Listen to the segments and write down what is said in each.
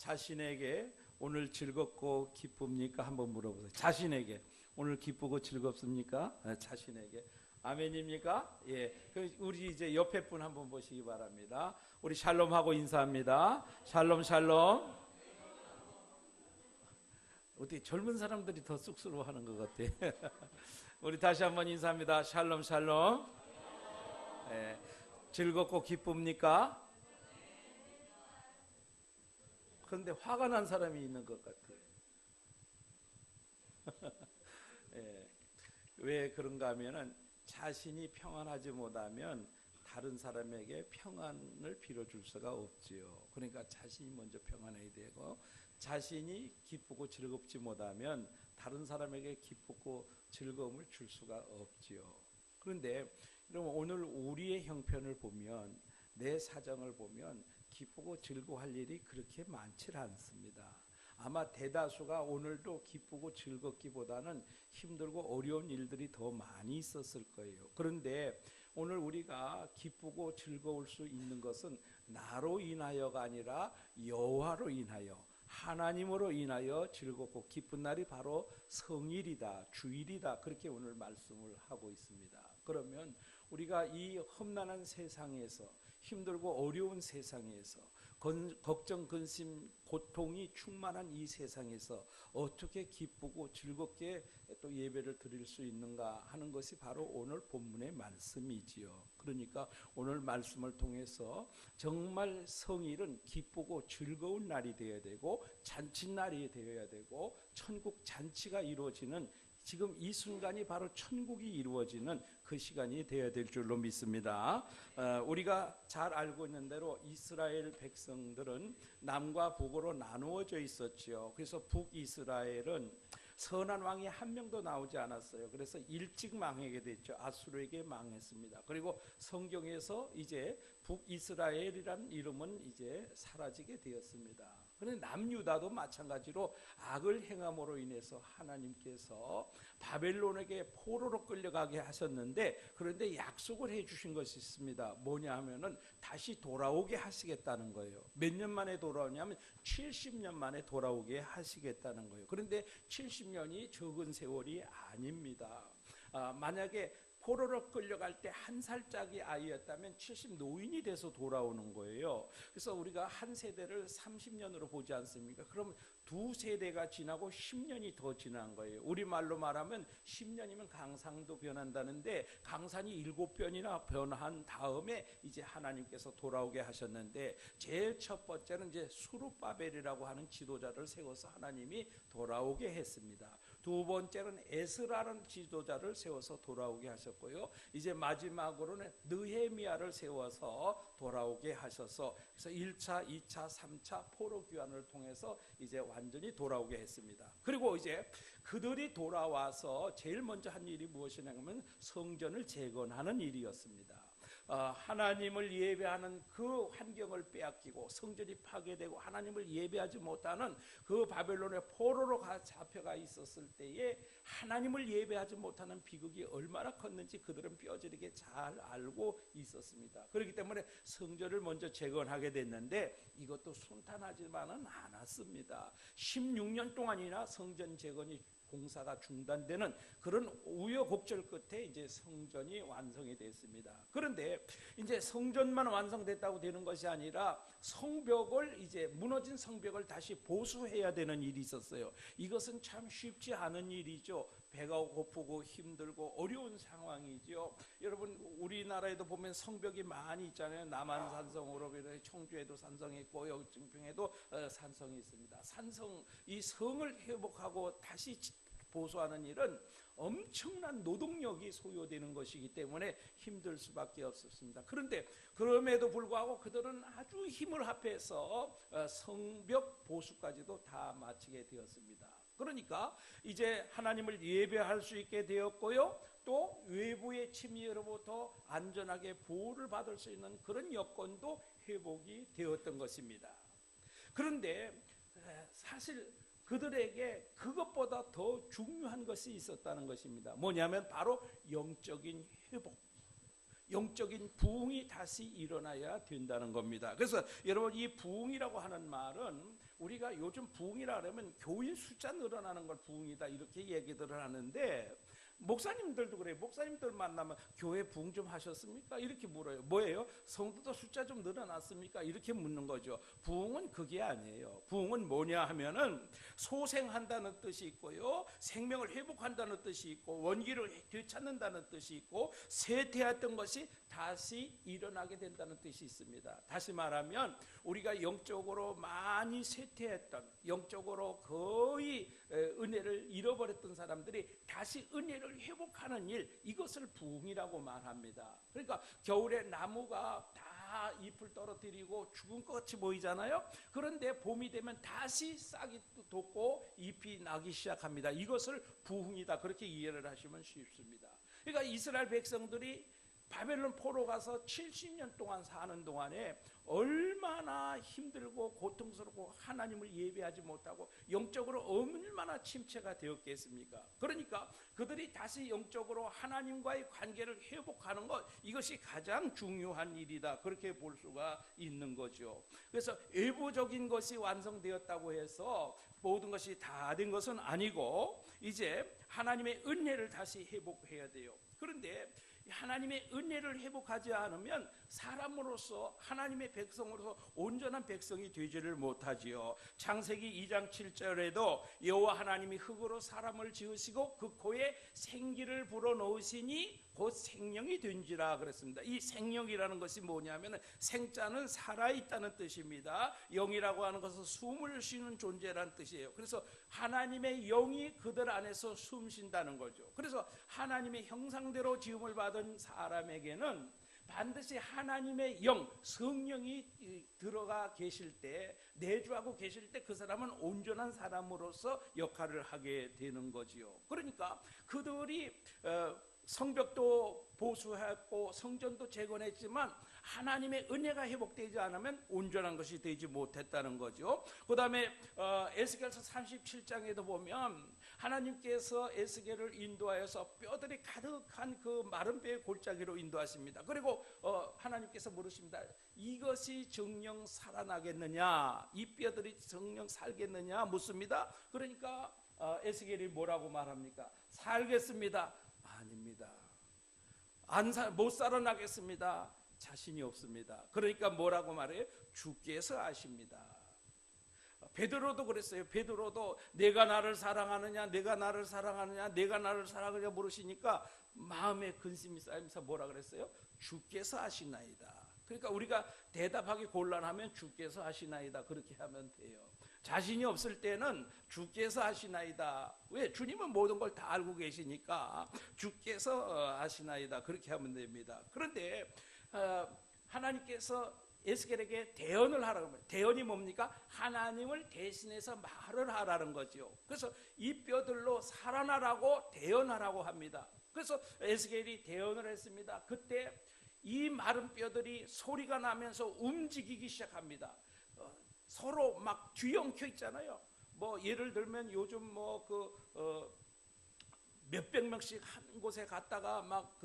자신에게 오늘 즐겁고 기쁩니까? 한번 물어보세요. 자신에게 오늘 기쁘고 즐겁습니까? 자신에게 아멘입니까? 예. 우리 이제 옆에 분 한번 보시기 바랍니다. 우리 샬롬하고 인사합니다. 샬롬 샬롬. 어떻게 젊은 사람들이 더 쑥스러워하는 것 같아. 우리 다시 한번 인사합니다. 샬롬 샬롬. 예. 즐겁고 기쁩니까? 그런데 화가 난 사람이 있는 것 같아요. 예. 왜 그런가 하면은 자신이 평안하지 못하면 다른 사람에게 평안을 빌어줄 수가 없지요. 그러니까 자신이 먼저 평안해야 되고, 자신이 기쁘고 즐겁지 못하면 다른 사람에게 기쁘고 즐거움을 줄 수가 없지요. 그런데 여러분, 오늘 우리의 형편을 보면, 내 사정을 보면 기쁘고 즐거워할 일이 그렇게 많지 않습니다. 아마 대다수가 오늘도 기쁘고 즐겁기보다는 힘들고 어려운 일들이 더 많이 있었을 거예요. 그런데 오늘 우리가 기쁘고 즐거울 수 있는 것은 나로 인하여가 아니라 여호와로 인하여, 하나님으로 인하여 즐겁고 기쁜 날이 바로 성일이다, 주일이다, 그렇게 오늘 말씀을 하고 있습니다. 그러면 우리가 이 험난한 세상에서, 힘들고 어려운 세상에서, 걱정, 근심, 고통이 충만한 이 세상에서 어떻게 기쁘고 즐겁게 또 예배를 드릴 수 있는가 하는 것이 바로 오늘 본문의 말씀이지요. 그러니까 오늘 말씀을 통해서 정말 성일은 기쁘고 즐거운 날이 되어야 되고, 잔칫날이 되어야 되고, 천국 잔치가 이루어지는, 지금 이 순간이 바로 천국이 이루어지는 그 시간이 되어야 될 줄로 믿습니다. 우리가 잘 알고 있는 대로 이스라엘 백성들은 남과 북으로 나누어져 있었지요. 그래서 북이스라엘은 선한 왕이 한 명도 나오지 않았어요. 그래서 일찍 망하게 됐죠. 아수르에게 망했습니다. 그리고 성경에서 이제 북이스라엘이라는 이름은 이제 사라지게 되었습니다. 그런데 남유다도 마찬가지로 악을 행함으로 인해서 하나님께서 바벨론에게 포로로 끌려가게 하셨는데, 그런데 약속을 해주신 것이 있습니다. 뭐냐 하면은 다시 돌아오게 하시겠다는 거예요. 몇 년 만에 돌아오냐면 70년 만에 돌아오게 하시겠다는 거예요. 그런데 70년이 적은 세월이 아닙니다. 만약에 포로로 끌려갈 때 한 살짜리 아이였다면 70 노인이 돼서 돌아오는 거예요. 그래서 우리가 한 세대를 30년으로 보지 않습니까? 그럼 두 세대가 지나고 10년이 더 지난 거예요. 우리말로 말하면 10년이면 강산도 변한다는데, 강산이 7변이나 변한 다음에 이제 하나님께서 돌아오게 하셨는데, 제일 첫 번째는 이제 수룹바벨이라고 하는 지도자를 세워서 하나님이 돌아오게 했습니다. 두 번째는 에스라라는 지도자를 세워서 돌아오게 하셨고요. 이제 마지막으로는 느헤미야를 세워서 돌아오게 하셔서, 그래서 1차, 2차, 3차 포로 귀환을 통해서 이제 완전히 돌아오게 했습니다. 그리고 이제 그들이 돌아와서 제일 먼저 한 일이 무엇이냐면 성전을 재건하는 일이었습니다. 하나님을 예배하는 그 환경을 빼앗기고 성전이 파괴되고 하나님을 예배하지 못하는 그 바벨론의 포로로 잡혀가 있었을 때에 하나님을 예배하지 못하는 비극이 얼마나 컸는지 그들은 뼈저리게 잘 알고 있었습니다. 그렇기 때문에 성전을 먼저 재건하게 됐는데 이것도 순탄하지만은 않았습니다. 16년 동안이나 성전 재건이 공사가 중단되는 그런 우여곡절 끝에 이제 성전이 완성이 됐습니다. 그런데 이제 성전만 완성됐다고 되는 것이 아니라 성벽을, 이제 무너진 성벽을 다시 보수해야 되는 일이 있었어요. 이것은 참 쉽지 않은 일이죠. 배가 고프고 힘들고 어려운 상황이죠. 여러분, 우리나라에도 보면 성벽이 많이 있잖아요. 남한 산성으로 청주에도 산성이 있고 여기 증평에도 산성이 있습니다. 산성, 이 성을 회복하고 다시 보수하는 일은 엄청난 노동력이 소요되는 것이기 때문에 힘들 수밖에 없었습니다. 그런데 그럼에도 불구하고 그들은 아주 힘을 합해서 성벽 보수까지도 다 마치게 되었습니다. 그러니까 이제 하나님을 예배할 수 있게 되었고요, 또 외부의 침입으로부터 안전하게 보호를 받을 수 있는 그런 여건도 회복이 되었던 것입니다. 그런데 사실 그들에게 그것보다 더 중요한 것이 있었다는 것입니다. 뭐냐면 바로 영적인 회복. 영적인 부흥이 다시 일어나야 된다는 겁니다. 그래서 여러분, 이 부흥이라고 하는 말은 우리가 요즘 부흥이라 그러면 교인 숫자 늘어나는 걸 부흥이다 이렇게 얘기들을 하는데, 목사님들도 그래요. 목사님들 만나면 교회 부흥 좀 하셨습니까? 이렇게 물어요. 뭐예요? 성도들 숫자 좀 늘어났습니까? 이렇게 묻는 거죠. 부흥은 그게 아니에요. 부흥은 뭐냐 하면은 소생한다는 뜻이 있고요, 생명을 회복한다는 뜻이 있고, 원기를 되찾는다는 뜻이 있고, 쇠퇴했던 것이 다시 일어나게 된다는 뜻이 있습니다. 다시 말하면 우리가 영적으로 많이 쇠퇴했던, 영적으로 거의 은혜를 잃어버렸던 사람들이 다시 은혜를 회복하는 일, 이것을 부흥이라고 말합니다. 그러니까 겨울에 나무가 다 잎을 떨어뜨리고 죽은 것 같이 보이잖아요. 그런데 봄이 되면 다시 싹이 돋고 잎이 나기 시작합니다. 이것을 부흥이다, 그렇게 이해를 하시면 쉽습니다. 그러니까 이스라엘 백성들이 바벨론 포로 가서 70년 동안 사는 동안에 얼마나 힘들고 고통스럽고 하나님을 예배하지 못하고 영적으로 얼마나 침체가 되었겠습니까? 그러니까 그들이 다시 영적으로 하나님과의 관계를 회복하는 것, 이것이 가장 중요한 일이다, 그렇게 볼 수가 있는 거죠. 그래서 일부적인 것이 완성되었다고 해서 모든 것이 다 된 것은 아니고, 이제 하나님의 은혜를 다시 회복해야 돼요. 그런데 하나님의 은혜를 회복하지 않으면 사람으로서, 하나님의 백성으로서 온전한 백성이 되지를 못하지요. 창세기 2장 7절에도 여호와 하나님이 흙으로 사람을 지으시고 그 코에 생기를 불어넣으시니 곧 생명이 된지라 그랬습니다. 이 생명이라는 것이 뭐냐면, 생자는 살아있다는 뜻입니다. 영이라고 하는 것은 숨을 쉬는 존재라는 뜻이에요. 그래서 하나님의 영이 그들 안에서 숨 쉰다는 거죠. 그래서 하나님의 형상대로 지음을 받은 사람에게는 반드시 하나님의 영, 성령이 들어가 계실 때, 내주하고 계실 때 그 사람은 온전한 사람으로서 역할을 하게 되는 거지요. 그러니까 그들이 성벽도 보수했고 성전도 재건했지만 하나님의 은혜가 회복되지 않으면 온전한 것이 되지 못했다는 거죠. 그 다음에 에스겔서 37장에도 보면 하나님께서 에스겔을 인도하여서 뼈들이 가득한 그 마른 뼈의 골짜기로 인도하십니다. 그리고 하나님께서 물으십니다. 이것이 정녕 살아나겠느냐, 이 뼈들이 정녕 살겠느냐 묻습니다. 그러니까 에스겔이 뭐라고 말합니까? 살겠습니다. 아닙니다. 못 살아나겠습니다. 자신이 없습니다. 그러니까 뭐라고 말해요? 주께서 아십니다. 베드로도 그랬어요. 베드로도 내가 나를 사랑하느냐, 내가 나를 사랑하느냐, 내가 나를 사랑하느냐 물으시니까 마음에 근심이 쌓이면서 뭐라 그랬어요? 주께서 아시나이다. 그러니까 우리가 대답하기 곤란하면 주께서 아시나이다, 그렇게 하면 돼요. 자신이 없을 때는 주께서 아시나이다. 왜? 주님은 모든 걸 다 알고 계시니까 주께서 아시나이다, 그렇게 하면 됩니다. 그런데 하나님께서 에스겔에게 대언을 하라고 합니다. 대언이 뭡니까? 하나님을 대신해서 말을 하라는 거죠. 그래서 이 뼈들로 살아나라고 대언하라고 합니다. 그래서 에스겔이 대언을 했습니다. 그때 이 마른 뼈들이 소리가 나면서 움직이기 시작합니다. 서로 막 뒤엉켜 있잖아요. 뭐 예를 들면 요즘 뭐 몇백 명씩 한 곳에 갔다가 막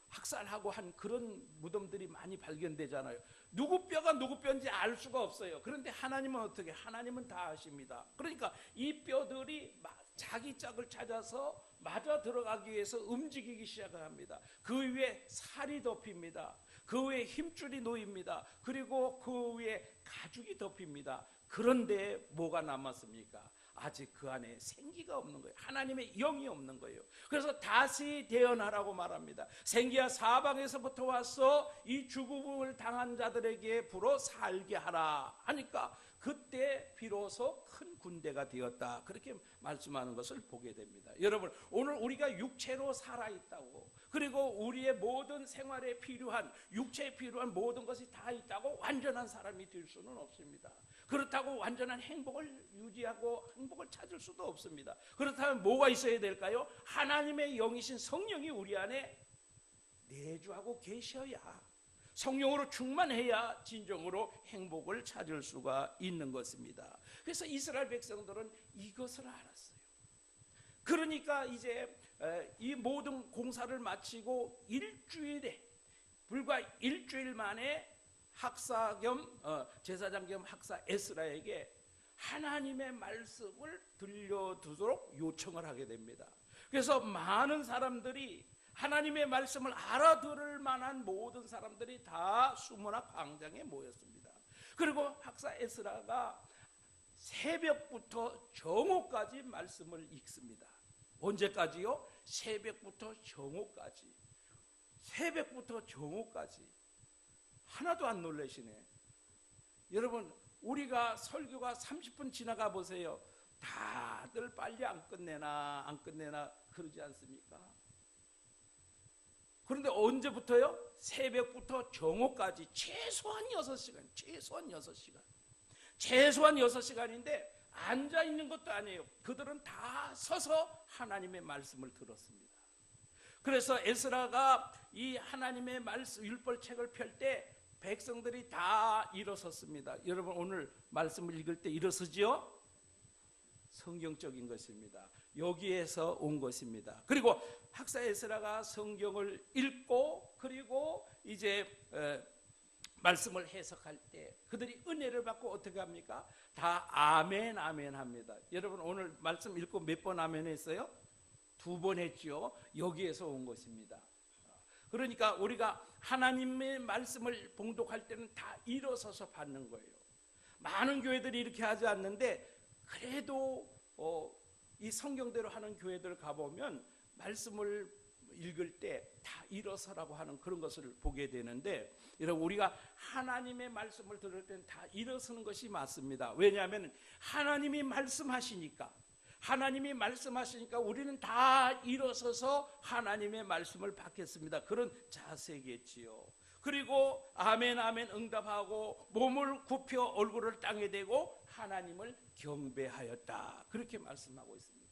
학살하고 한 그런 무덤들이 많이 발견되잖아요. 누구 뼈가 누구 뼈인지 알 수가 없어요. 그런데 하나님은 어떻게? 하나님은 다 아십니다. 그러니까 이 뼈들이 자기 짝을 찾아서 맞아 들어가기 위해서 움직이기 시작합니다. 그 위에 살이 덮입니다. 그 위에 힘줄이 놓입니다. 그리고 그 위에 가죽이 덮입니다. 그런데 뭐가 남았습니까? 아직 그 안에 생기가 없는 거예요. 하나님의 영이 없는 거예요. 그래서 다시 대언하라고 말합니다. 생기야 사방에서부터 와서 이 죽음을 당한 자들에게 불어 살게 하라 하니까 그때 비로소 큰 군대가 되었다, 그렇게 말씀하는 것을 보게 됩니다. 여러분, 오늘 우리가 육체로 살아있다고, 그리고 우리의 모든 생활에 필요한, 육체에 필요한 모든 것이 다 있다고 완전한 사람이 될 수는 없습니다. 그렇다고 완전한 행복을 유지하고 행복을 찾을 수도 없습니다. 그렇다면 뭐가 있어야 될까요? 하나님의 영이신 성령이 우리 안에 내주하고 계셔야, 성령으로 충만해야 진정으로 행복을 찾을 수가 있는 것입니다. 그래서 이스라엘 백성들은 이것을 알았어요. 그러니까 이제 이 모든 공사를 마치고 일주일에 불과 일주일 만에 학사 겸 제사장 겸 학사 에스라에게 하나님의 말씀을 들려두도록 요청을 하게 됩니다. 그래서 많은 사람들이 하나님의 말씀을 알아들을 만한 모든 사람들이 다 수문학 광장에 모였습니다. 그리고 학사 에스라가 새벽부터 정오까지 말씀을 읽습니다. 언제까지요? 새벽부터 정오까지. 새벽부터 정오까지. 하나도 안 놀라시네. 여러분, 우리가 설교가 30분 지나가 보세요. 다들 빨리 안 끝내나 그러지 않습니까? 그런데 언제부터요? 새벽부터 정오까지 최소한 6시간, 최소한 6시간인데 앉아있는 것도 아니에요. 그들은 다 서서 하나님의 말씀을 들었습니다. 그래서 에스라가 이 하나님의 말씀, 율법책을 펼 때 백성들이 다 일어섰습니다. 여러분, 오늘 말씀을 읽을 때 일어서지요? 성경적인 것입니다. 여기에서 온 것입니다. 그리고 학사 에스라가 성경을 읽고 그리고 이제 말씀을 해석할 때 그들이 은혜를 받고 어떻게 합니까? 다 아멘 아멘 합니다. 여러분, 오늘 말씀 읽고 몇 번 아멘 했어요? 2번 했죠. 여기에서 온 것입니다. 그러니까 우리가 하나님의 말씀을 봉독할 때는 다 일어서서 받는 거예요. 많은 교회들이 이렇게 하지 않는데 그래도 이 성경대로 하는 교회들 가보면 말씀을 읽을 때 다 일어서라고 하는 그런 것을 보게 되는데, 여러분, 우리가 하나님의 말씀을 들을 때는 다 일어서는 것이 맞습니다. 왜냐하면 하나님이 말씀하시니까 우리는 다 일어서서 하나님의 말씀을 받겠습니다. 그런 자세겠지요. 그리고 아멘 아멘 응답하고 몸을 굽혀 얼굴을 땅에 대고 하나님을 경배하였다. 그렇게 말씀하고 있습니다.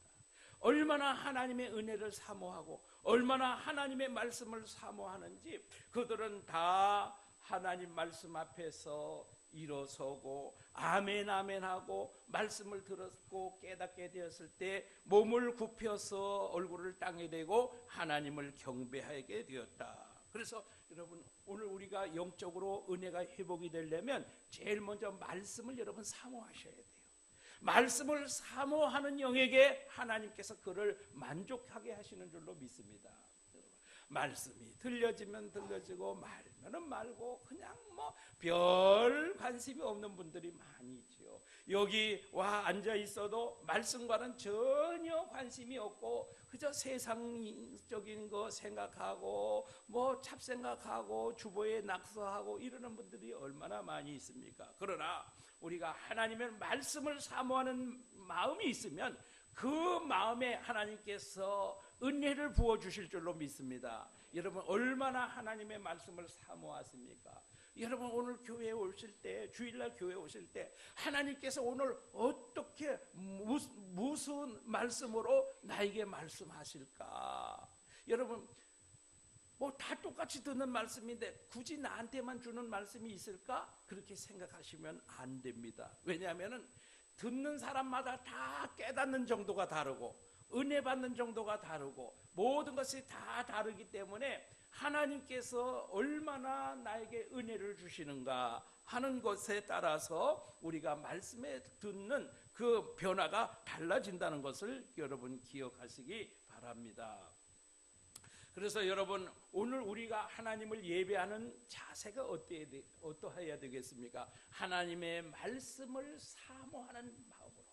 얼마나 하나님의 은혜를 사모하고 얼마나 하나님의 말씀을 사모하는지 그들은 다 하나님 말씀 앞에서 일어서고 아멘 아멘 하고 말씀을 들었고 깨닫게 되었을 때 몸을 굽혀서 얼굴을 땅에 대고 하나님을 경배하게 되었다. 그래서 여러분, 오늘 우리가 영적으로 은혜가 회복이 되려면 제일 먼저 말씀을 여러분 사모하셔야 돼요. 말씀을 사모하는 영에게 하나님께서 그를 만족하게 하시는 줄로 믿습니다. 말씀이 들려지면 들려지고 말면은 말고 그냥 뭐 별 관심이 없는 분들이 많이 있죠. 여기 와 앉아 있어도 말씀과는 전혀 관심이 없고 그저 세상적인 거 생각하고 뭐 잡생각하고 주보에 낙서하고 이러는 분들이 얼마나 많이 있습니까? 그러나 우리가 하나님의 말씀을 사모하는 마음이 있으면 그 마음에 하나님께서 은혜를 부어주실 줄로 믿습니다. 여러분, 얼마나 하나님의 말씀을 사모하십니까? 여러분, 오늘 교회에 오실 때, 주일날 교회에 오실 때 하나님께서 오늘 어떻게 무슨 말씀으로 나에게 말씀하실까? 여러분, 뭐 다 똑같이 듣는 말씀인데 굳이 나한테만 주는 말씀이 있을까? 그렇게 생각하시면 안 됩니다. 왜냐하면 듣는 사람마다 다 깨닫는 정도가 다르고 은혜 받는 정도가 다르고 모든 것이 다 다르기 때문에 하나님께서 얼마나 나에게 은혜를 주시는가 하는 것에 따라서 우리가 말씀에 듣는 그 변화가 달라진다는 것을 여러분 기억하시기 바랍니다. 그래서 여러분, 오늘 우리가 하나님을 예배하는 자세가 어떠해야 되겠습니까? 하나님의 말씀을 사모하는 마음으로,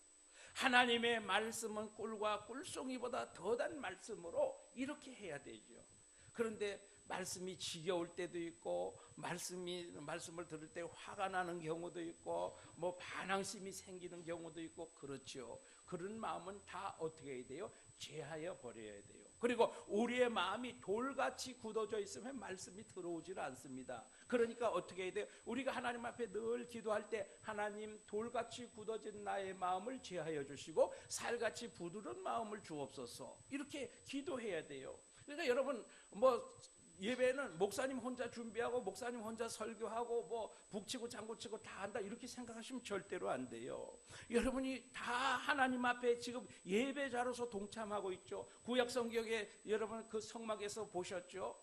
하나님의 말씀은 꿀과 꿀송이보다 더단 말씀으로 이렇게 해야 되죠. 그런데 말씀이 지겨울 때도 있고 말씀을 들을 때 화가 나는 경우도 있고 뭐 반항심이 생기는 경우도 있고 그렇죠. 그런 마음은 다 어떻게 해야 돼요? 제하여 버려야 돼요. 그리고 우리의 마음이 돌같이 굳어져 있으면 말씀이 들어오질 않습니다. 그러니까 어떻게 해야 돼요? 우리가 하나님 앞에 늘 기도할 때 하나님, 돌같이 굳어진 나의 마음을 제하여 주시고 살같이 부드러운 마음을 주옵소서, 이렇게 기도해야 돼요. 그러니까 여러분, 뭐 예배는 목사님 혼자 준비하고 목사님 혼자 설교하고 뭐 북치고 장구치고 다 한다 이렇게 생각하시면 절대로 안 돼요. 여러분이 다 하나님 앞에 지금 예배자로서 동참하고 있죠. 구약 성경에 여러분 그 성막에서 보셨죠?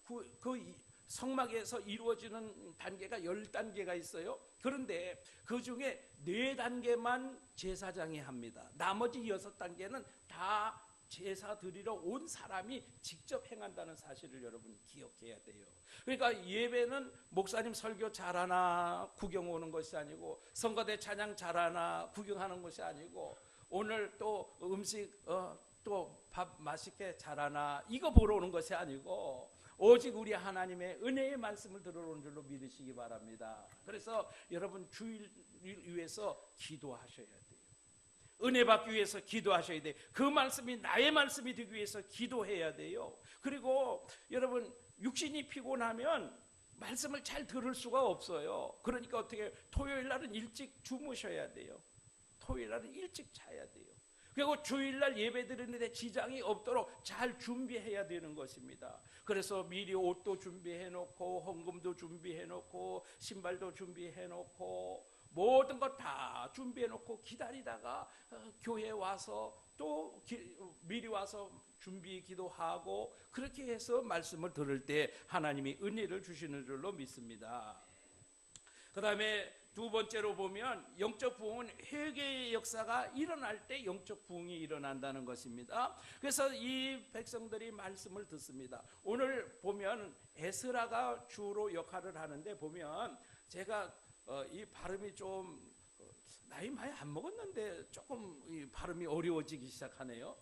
그 성막에서 이루어지는 단계가 10단계가 있어요. 그런데 그 중에 4단계만 제사장이 합니다. 나머지 6단계는 다 제사 드리러 온 사람이 직접 행한다는 사실을 여러분 기억해야 돼요. 그러니까 예배는 목사님 설교 잘하나 구경 오는 것이 아니고, 성가대 찬양 잘하나 구경하는 것이 아니고, 오늘 또 음식 또 밥 맛있게 잘하나 이거 보러 오는 것이 아니고, 오직 우리 하나님의 은혜의 말씀을 들어오는 줄로 믿으시기 바랍니다. 그래서 여러분 주일 위해서 기도하셔야 돼요. 은혜 받기 위해서 기도하셔야 돼요. 그 말씀이 나의 말씀이 되기 위해서 기도해야 돼요. 그리고 여러분 육신이 피곤하면 말씀을 잘 들을 수가 없어요. 그러니까 어떻게, 토요일 날은 일찍 주무셔야 돼요. 토요일 날은 일찍 자야 돼요. 그리고 주일날 예배 드리는데 지장이 없도록 잘 준비해야 되는 것입니다. 그래서 미리 옷도 준비해 놓고, 헌금도 준비해 놓고, 신발도 준비해 놓고, 모든 것 다 준비해 놓고 기다리다가 교회에 와서 또 미리 와서 준비 기도하고, 그렇게 해서 말씀을 들을 때 하나님이 은혜를 주시는 줄로 믿습니다. 그 다음에 두 번째로 보면, 영적 부흥은 회개의 역사가 일어날 때 영적 부흥이 일어난다는 것입니다. 그래서 이 백성들이 말씀을 듣습니다. 오늘 보면 에스라가 주로 역할을 하는데, 보면 제가 이 발음이 좀 나이 많이 안 먹었는데 조금 이 발음이 어려워지기 시작하네요.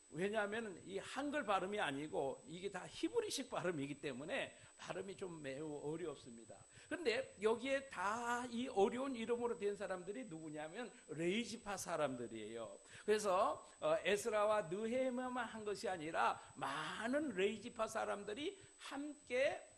왜냐하면 이 한글 발음이 아니고 이게 다 히브리식 발음이기 때문에 발음이 좀 매우 어렵습니다. 그런데 여기에 다 이 어려운 이름으로 된 사람들이 누구냐면 레이지파 사람들이에요. 그래서 에스라와 느헤미야만 한 것이 아니라 많은 레이지파 사람들이 함께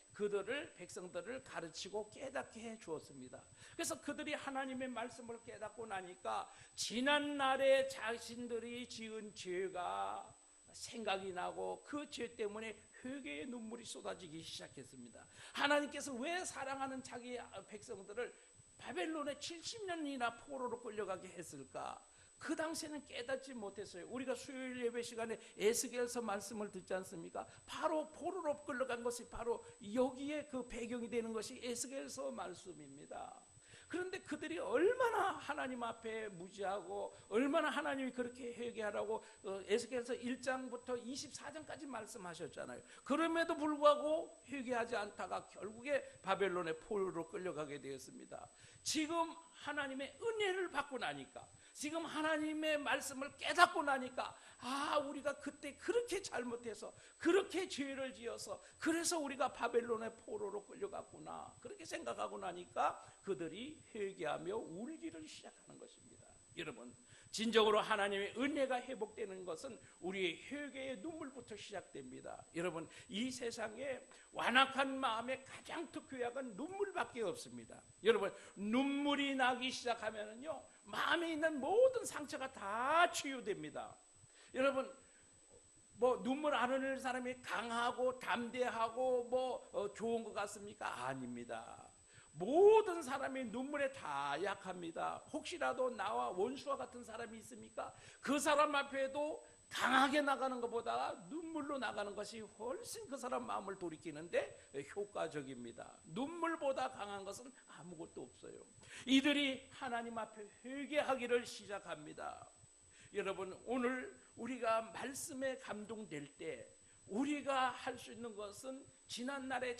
백성들을 가르치고 깨닫게 해 주었습니다. 그래서 그들이 하나님의 말씀을 깨닫고 나니까 지난날에 자신들이 지은 죄가 생각이 나고, 그 죄 때문에 회개의 눈물이 쏟아지기 시작했습니다. 하나님께서 왜 사랑하는 자기 백성들을 바벨론에 70년이나 포로로 끌려가게 했을까? 그 당시에는 깨닫지 못했어요. 우리가 수요일 예배 시간에 에스겔서 말씀을 듣지 않습니까? 바로 포로로 끌려간 것이 바로 여기에 그 배경이 되는 것이 에스겔서 말씀입니다. 그런데 그들이 얼마나 하나님 앞에 무지하고, 얼마나 하나님이 그렇게 회개하라고 에스겔서 1장부터 24장까지 말씀하셨잖아요. 그럼에도 불구하고 회개하지 않다가 결국에 바벨론의 포로로 끌려가게 되었습니다. 지금 하나님의 은혜를 받고 나니까, 지금 하나님의 말씀을 깨닫고 나니까, 우리가 그때 그렇게 잘못해서, 그렇게 죄를 지어서, 그래서 우리가 바벨론의 포로로 끌려갔구나, 그렇게 생각하고 나니까 그들이 회개하며 울기를 시작하는 것입니다. 여러분, 진정으로 하나님의 은혜가 회복되는 것은 우리의 회개의 눈물부터 시작됩니다. 여러분, 이 세상에 완악한 마음의 가장 특효약은 눈물밖에 없습니다. 여러분, 눈물이 나기 시작하면요, 마음에 있는 모든 상처가 다 치유됩니다. 여러분, 눈물 안 흘리는 사람이 강하고 담대하고 좋은 것 같습니까? 아닙니다. 모든 사람이 눈물에 다 약합니다. 혹시라도 나와 원수와 같은 사람이 있습니까? 그 사람 앞에도 강하게 나가는 것보다 눈물로 나가는 것이 훨씬 그 사람 마음을 돌이키는데 효과적입니다. 눈물보다 강한 것은 아무것도 없어요. 이들이 하나님 앞에 회개하기를 시작합니다. 여러분, 오늘 우리가 말씀에 감동될 때 우리가 할 수 있는 것은 지난날의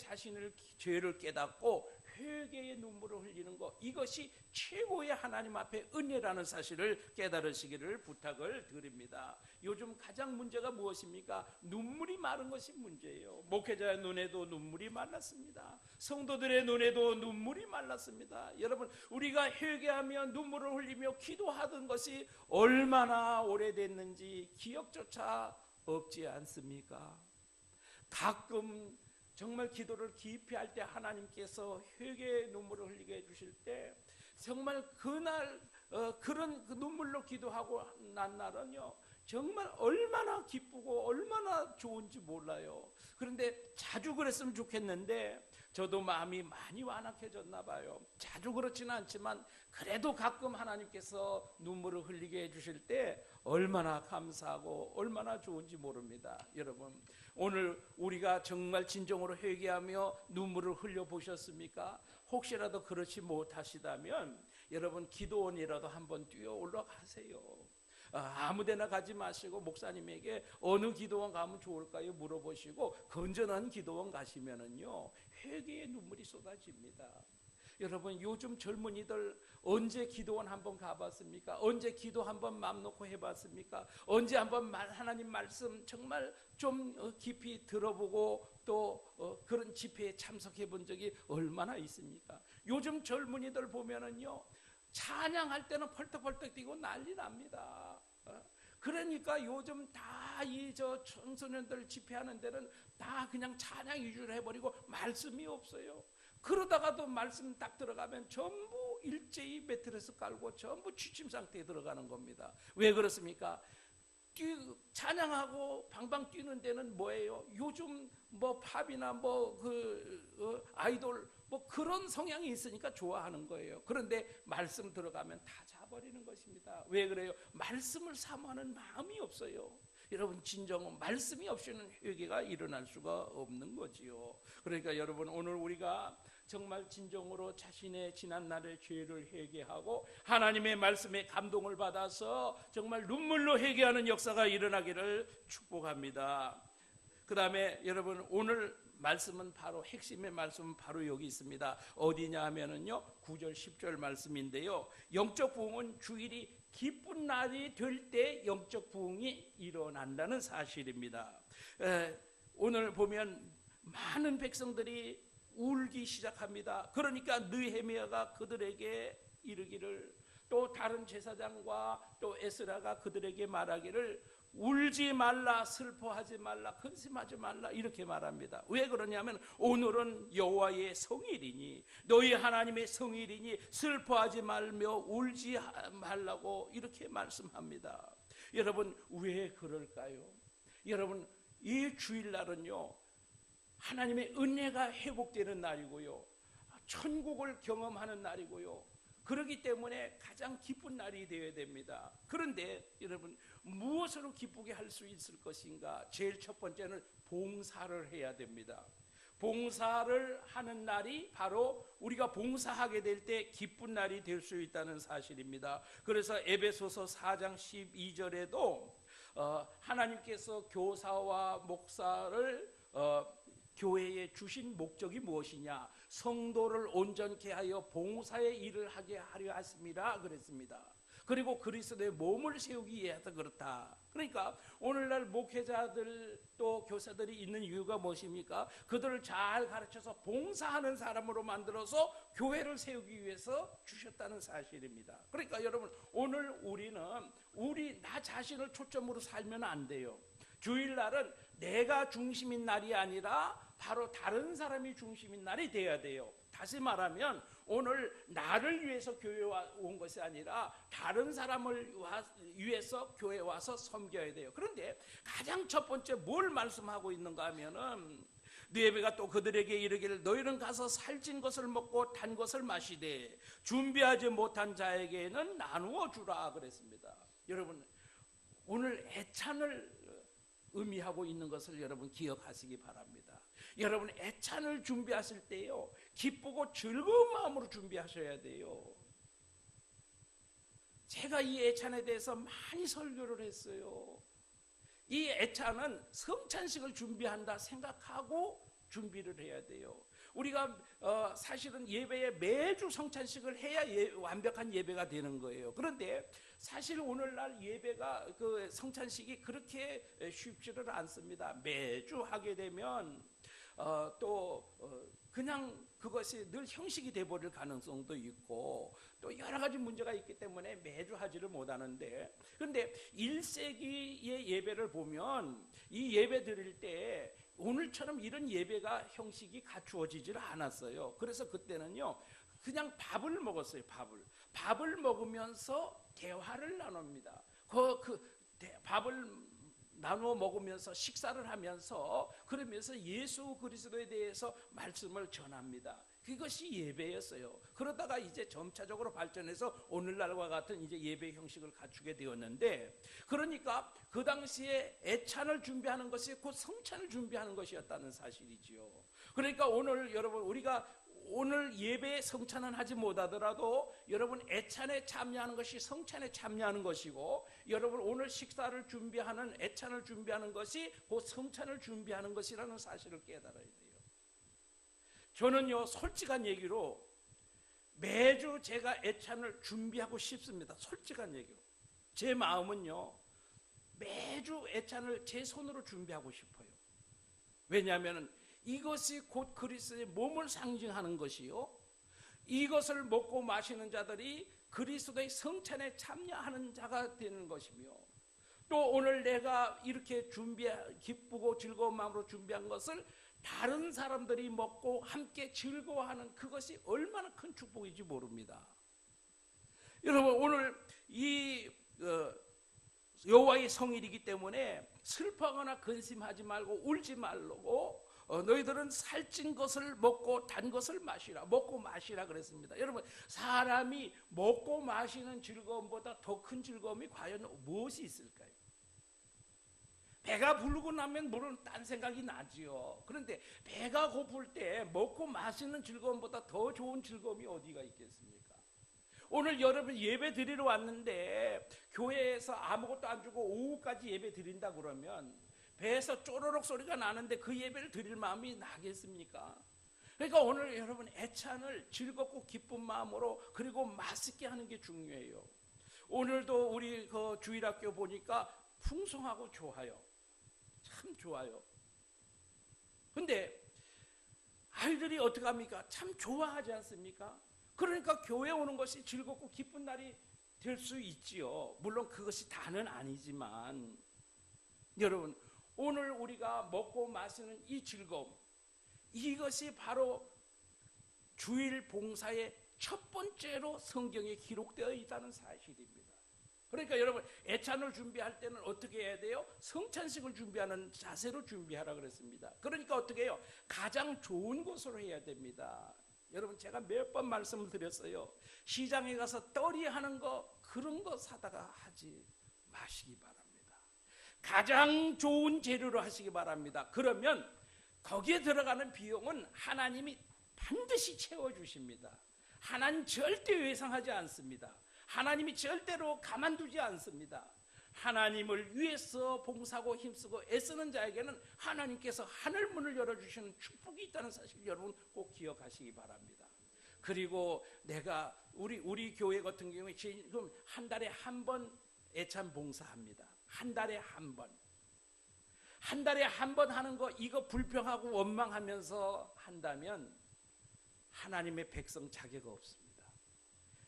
죄를 깨닫고 회개의 눈물을 흘리는 것, 이것이 최고의 하나님 앞에 은혜라는 사실을 깨달으시기를 부탁을 드립니다. 요즘 가장 문제가 무엇입니까? 눈물이 마른 것이 문제예요. 목회자의 눈에도 눈물이 말랐습니다. 성도들의 눈에도 눈물이 말랐습니다. 여러분, 우리가 회개하며 눈물을 흘리며 기도하던 것이 얼마나 오래됐는지 기억조차 없지 않습니까? 가끔 정말 기도를 깊이 할 때 하나님께서 회개의 눈물을 흘리게 해주실 때, 정말 그날 그런 그 눈물로 기도하고 난 날은요, 정말 얼마나 기쁘고 얼마나 좋은지 몰라요. 그런데 자주 그랬으면 좋겠는데 저도 마음이 많이 완악해졌나 봐요. 자주 그렇지는 않지만 그래도 가끔 하나님께서 눈물을 흘리게 해주실 때 얼마나 감사하고 얼마나 좋은지 모릅니다. 여러분, 오늘 우리가 정말 진정으로 회개하며 눈물을 흘려 보셨습니까? 혹시라도 그렇지 못하시다면 여러분 기도원이라도 한번 뛰어 올라가세요. 아무데나 가지 마시고 목사님에게 어느 기도원 가면 좋을까요? 물어보시고 건전한 기도원 가시면은요 회개의 눈물이 쏟아집니다. 여러분 요즘 젊은이들 언제 기도원 한번 가봤습니까? 언제 기도 한번 맘 놓고 해봤습니까? 언제 한번 하나님 말씀 정말 좀 깊이 들어보고 또 그런 집회에 참석해 본 적이 얼마나 있습니까? 요즘 젊은이들 보면은요 찬양할 때는 펄떡펄떡 뛰고 난리 납니다. 그러니까 요즘 다 이 청소년들 집회하는 데는 다 그냥 찬양 위주로 해버리고 말씀이 없어요. 그러다가도 말씀 딱 들어가면 전부 일제히 매트리스 깔고 전부 취침 상태에 들어가는 겁니다. 왜 그렇습니까? 찬양하고 방방 뛰는 데는 뭐예요? 요즘 뭐 팝이나 뭐 아이돌 뭐 그런 성향이 있으니까 좋아하는 거예요. 그런데 말씀 들어가면 다 자버리는 것입니다. 왜 그래요? 말씀을 사모하는 마음이 없어요. 여러분 진정 말씀이 없이는 회개가 일어날 수가 없는 거지요. 그러니까 여러분 오늘 우리가 정말 진정으로 자신의 지난날의 죄를 회개하고 하나님의 말씀에 감동을 받아서 정말 눈물로 회개하는 역사가 일어나기를 축복합니다. 그 다음에 여러분 오늘 말씀은 바로 핵심의 말씀은 바로 여기 있습니다. 어디냐 하면은요 9절 10절 말씀인데요, 영적 부흥은 주일이 기쁜 날이 될 때 영적 부흥이 일어난다는 사실입니다. 오늘 보면 많은 백성들이 울기 시작합니다. 그러니까 느헤미야가 그들에게 이르기를, 또 다른 제사장과 또 에스라가 그들에게 말하기를 울지 말라, 슬퍼하지 말라, 근심하지 말라 이렇게 말합니다. 왜 그러냐면 오늘은 여호와의 성일이니 너희 하나님의 성일이니 슬퍼하지 말며 울지 말라고 이렇게 말씀합니다. 여러분 왜 그럴까요? 여러분 이 주일날은요 하나님의 은혜가 회복되는 날이고요, 천국을 경험하는 날이고요, 그렇기 때문에 가장 기쁜 날이 되어야 됩니다. 그런데 여러분 무엇으로 기쁘게 할 수 있을 것인가? 제일 첫 번째는 봉사를 해야 됩니다. 봉사를 하는 날이 바로 우리가 봉사하게 될 때 기쁜 날이 될 수 있다는 사실입니다. 그래서 에베소서 4장 12절에도 하나님께서 교사와 목사를 교회에 주신 목적이 무엇이냐? 성도를 온전케 하여 봉사의 일을 하게 하려 하심이라 그랬습니다. 그리고 그리스도의 몸을 세우기 위해서 그렇다. 그러니까 오늘날 목회자들 또 교사들이 있는 이유가 무엇입니까? 그들을 잘 가르쳐서 봉사하는 사람으로 만들어서 교회를 세우기 위해서 주셨다는 사실입니다. 그러니까 여러분 오늘 우리는 나 자신을 초점으로 살면 안 돼요. 주일날은 내가 중심인 날이 아니라 바로 다른 사람이 중심인 날이 돼야 돼요. 다시 말하면 오늘 나를 위해서 교회에 온 것이 아니라 다른 사람을 위해서 교회에 와서 섬겨야 돼요. 그런데 가장 첫 번째 뭘 말씀하고 있는가 하면은 느헤미야가 또 그들에게 이르기를 너희는 가서 살찐 것을 먹고 단 것을 마시되 준비하지 못한 자에게는 나누어 주라 그랬습니다. 여러분 오늘 애찬을 의미하고 있는 것을 여러분 기억하시기 바랍니다. 여러분 애찬을 준비하실 때요 기쁘고 즐거운 마음으로 준비하셔야 돼요. 제가 이 애찬에 대해서 많이 설교를 했어요. 이 애찬은 성찬식을 준비한다 생각하고 준비를 해야 돼요. 우리가 사실은 예배에 매주 성찬식을 해야 완벽한 예배가 되는 거예요. 그런데 사실 오늘날 예배가 그 성찬식이 그렇게 쉽지를 않습니다. 매주 하게 되면 그냥 그것이 늘 형식이 돼버릴 가능성도 있고 또 여러 가지 문제가 있기 때문에 매주 하지를 못하는데, 그런데 1세기의 예배를 보면 이 예배 드릴 때 오늘처럼 이런 예배가 형식이 갖추어지질 않았어요. 그래서 그때는요 그냥 밥을 먹었어요. 밥을 먹으면서 대화를 나눕니다. 밥을 나누어 먹으면서 식사를 하면서 그러면서 예수 그리스도에 대해서 말씀을 전합니다. 그것이 예배였어요. 그러다가 이제 점차적으로 발전해서 오늘날과 같은 이제 예배 형식을 갖추게 되었는데, 그러니까 그 당시에 애찬을 준비하는 것이 곧 성찬을 준비하는 것이었다는 사실이지요. 그러니까 오늘 여러분, 우리가 오늘 예배에 성찬은 하지 못하더라도 여러분 애찬에 참여하는 것이 성찬에 참여하는 것이고, 여러분 오늘 식사를 준비하는 애찬을 준비하는 것이 곧 성찬을 준비하는 것이라는 사실을 깨달아야 돼요. 저는요, 솔직한 얘기로 매주 제가 애찬을 준비하고 싶습니다. 솔직한 얘기로 제 마음은요, 매주 애찬을 제 손으로 준비하고 싶어요. 왜냐하면 이것이 곧 그리스도의 몸을 상징하는 것이요, 이것을 먹고 마시는 자들이 그리스도의 성찬에 참여하는 자가 되는 것이며, 또 오늘 내가 이렇게 기쁘고 즐거운 마음으로 준비한 것을 다른 사람들이 먹고 함께 즐거워하는 그것이 얼마나 큰 축복인지 모릅니다. 여러분, 오늘 이 여호와의 성일이기 때문에 슬퍼하거나 근심하지 말고 울지 말고, 너희들은 살찐 것을 먹고 단 것을 마시라, 먹고 마시라 그랬습니다. 여러분, 사람이 먹고 마시는 즐거움보다 더 큰 즐거움이 과연 무엇이 있을까요? 배가 부르고 나면 물론 딴 생각이 나지요. 그런데 배가 고플 때 먹고 마시는 즐거움보다 더 좋은 즐거움이 어디가 있겠습니까? 오늘 여러분 예배 드리러 왔는데 교회에서 아무것도 안 주고 오후까지 예배 드린다 그러면 배에서 쪼르륵 소리가 나는데 그 예배를 드릴 마음이 나겠습니까? 그러니까 오늘 여러분 애찬을 즐겁고 기쁜 마음으로 그리고 맛있게 하는 게 중요해요. 오늘도 우리 그 주일학교 보니까 풍성하고 좋아요. 참 좋아요. 근데 아이들이 어떻게 합니까? 참 좋아하지 않습니까? 그러니까 교회 오는 것이 즐겁고 기쁜 날이 될 수 있지요. 물론 그것이 다는 아니지만, 여러분 오늘 우리가 먹고 마시는 이 즐거움, 이것이 바로 주일 봉사의 첫 번째로 성경에 기록되어 있다는 사실입니다. 그러니까 여러분 애찬을 준비할 때는 어떻게 해야 돼요? 성찬식을 준비하는 자세로 준비하라 그랬습니다. 그러니까 어떻게 해요? 가장 좋은 것으로 해야 됩니다. 여러분 제가 몇 번 말씀을 드렸어요. 시장에 가서 떨이 하는 거 그런 거 사다가 하지 마시기 바랍니다. 가장 좋은 재료로 하시기 바랍니다. 그러면 거기에 들어가는 비용은 하나님이 반드시 채워주십니다. 하나님 절대 외상하지 않습니다. 하나님이 절대로 가만두지 않습니다. 하나님을 위해서 봉사하고 힘쓰고 애쓰는 자에게는 하나님께서 하늘문을 열어주시는 축복이 있다는 사실 여러분 꼭 기억하시기 바랍니다. 그리고 내가 우리 교회 같은 경우에 지금 한 달에 한 번 애찬 봉사합니다. 한 달에 한 번. 한 달에 한 번 하는 거 이거 불평하고 원망하면서 한다면 하나님의 백성 자격 없습니다.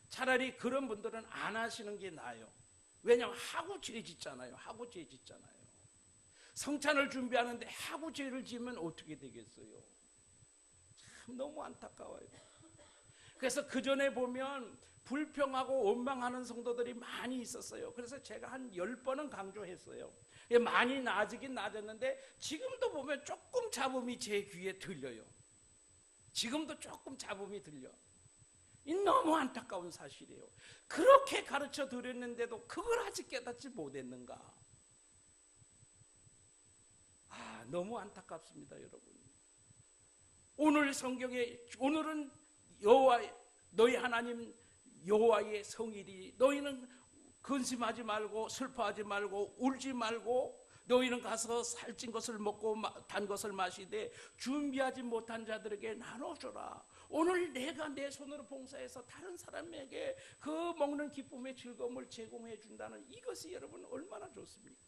차라리 그런 분들은 안 하시는 게 나아요. 왜냐하면 하고 죄 짓잖아요. 하고 죄 짓잖아요. 성찬을 준비하는데 하고 죄를 지으면 어떻게 되겠어요? 참 너무 안타까워요. 그래서 그 전에 보면 불평하고 원망하는 성도들이 많이 있었어요. 그래서 제가 한 10번은 강조했어요. 많이 나아지긴 나아졌는데 지금도 보면 조금 잡음이 제 귀에 들려요. 지금도 조금 잡음이 들려. 이 너무 안타까운 사실이에요. 그렇게 가르쳐 드렸는데도 그걸 아직 깨닫지 못했는가? 너무 안타깝습니다, 여러분. 오늘 성경에 오늘은 너희 하나님 여호와의 성일이, 너희는 근심하지 말고 슬퍼하지 말고 울지 말고 너희는 가서 살찐 것을 먹고 단 것을 마시되 준비하지 못한 자들에게 나눠줘라. 오늘 내가 내 손으로 봉사해서 다른 사람에게 그 먹는 기쁨의 즐거움을 제공해 준다는 이것이 여러분 얼마나 좋습니까?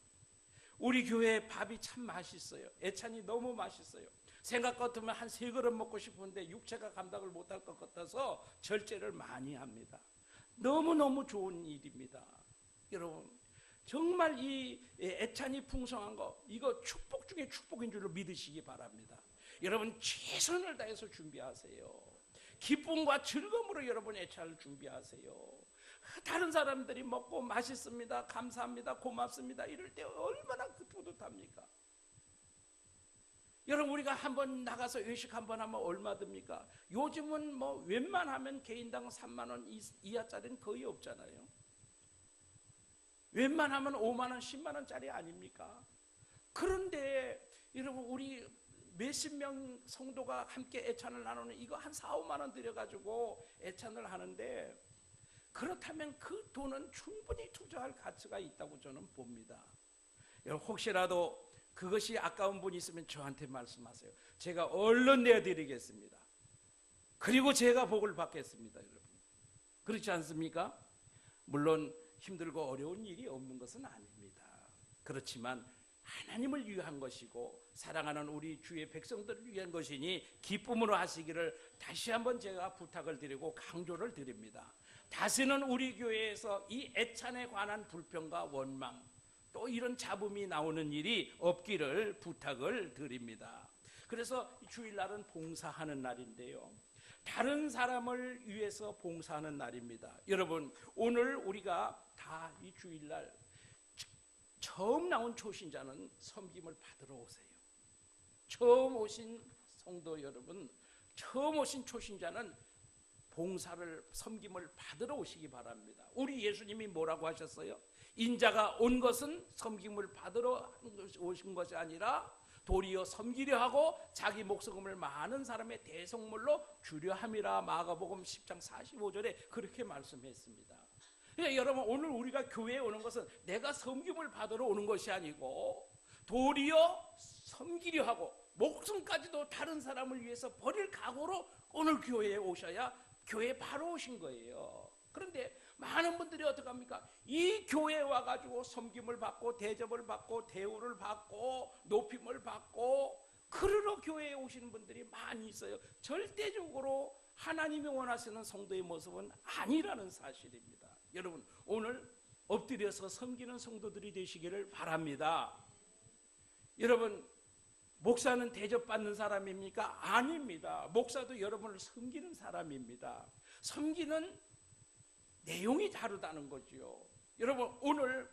우리 교회 밥이 참 맛있어요. 애찬이 너무 맛있어요. 생각 같으면 한 3그릇 먹고 싶은데 육체가 감당을 못할 것 같아서 절제를 많이 합니다. 너무너무 좋은 일입니다. 여러분 정말 이 애찬이 풍성한 거 이거 축복 중에 축복인 줄로 믿으시기 바랍니다. 여러분 최선을 다해서 준비하세요. 기쁨과 즐거움으로 여러분 애찬을 준비하세요. 다른 사람들이 먹고 맛있습니다, 감사합니다, 고맙습니다 이럴 때 얼마나 뿌듯합니까? 여러분 우리가 한번 나가서 외식 한번 하면 얼마 듭니까? 요즘은 뭐 웬만하면 개인당 3만 원 이하짜리는 거의 없잖아요. 웬만하면 5만 원, 10만 원짜리 아닙니까? 그런데 여러분 우리 몇십 명 성도가 함께 애찬을 나누는 이거 한 4, 5만 원 들여가지고 애찬을 하는데, 그렇다면 그 돈은 충분히 투자할 가치가 있다고 저는 봅니다. 여러분 혹시라도 그것이 아까운 분이 있으면 저한테 말씀하세요. 제가 얼른 내드리겠습니다. 그리고 제가 복을 받겠습니다. 여러분 그렇지 않습니까? 물론 힘들고 어려운 일이 없는 것은 아닙니다. 그렇지만 하나님을 위한 것이고 사랑하는 우리 주의 백성들을 위한 것이니 기쁨으로 하시기를 다시 한번 제가 부탁을 드리고 강조를 드립니다. 다시는 우리 교회에서 이 애찬에 관한 불평과 원망, 또 이런 잡음이 나오는 일이 없기를 부탁을 드립니다. 그래서 주일날은 봉사하는 날인데요, 다른 사람을 위해서 봉사하는 날입니다. 여러분 오늘 우리가 다 이 주일날 처음 나온 초신자는 섬김을 받으러 오세요. 처음 오신 성도 여러분, 처음 오신 초신자는 봉사를, 섬김을 받으러 오시기 바랍니다. 우리 예수님이 뭐라고 하셨어요? 인자가 온 것은 섬김을 받으러 오신 것이 아니라 도리어 섬기려 하고 자기 목숨을 많은 사람의 대속물로 주려 함이라. 마가복음 10장 45절에 그렇게 말씀했습니다. 그러니까 여러분 오늘 우리가 교회에 오는 것은 내가 섬김을 받으러 오는 것이 아니고 도리어 섬기려 하고 목숨까지도 다른 사람을 위해서 버릴 각오로 오늘 교회에 오셔야 교회에 바로 오신 거예요. 그런데 많은 분들이 어떻게 합니까? 이 교회에 와가지고 섬김을 받고 대접을 받고 대우를 받고 높임을 받고 그러러 교회에 오시는 분들이 많이 있어요. 절대적으로 하나님이 원하시는 성도의 모습은 아니라는 사실입니다. 여러분 오늘 엎드려서 섬기는 성도들이 되시기를 바랍니다. 여러분 목사는 대접받는 사람입니까? 아닙니다. 목사도 여러분을 섬기는 사람입니다. 섬기는 내용이 다르다는 거죠. 여러분 오늘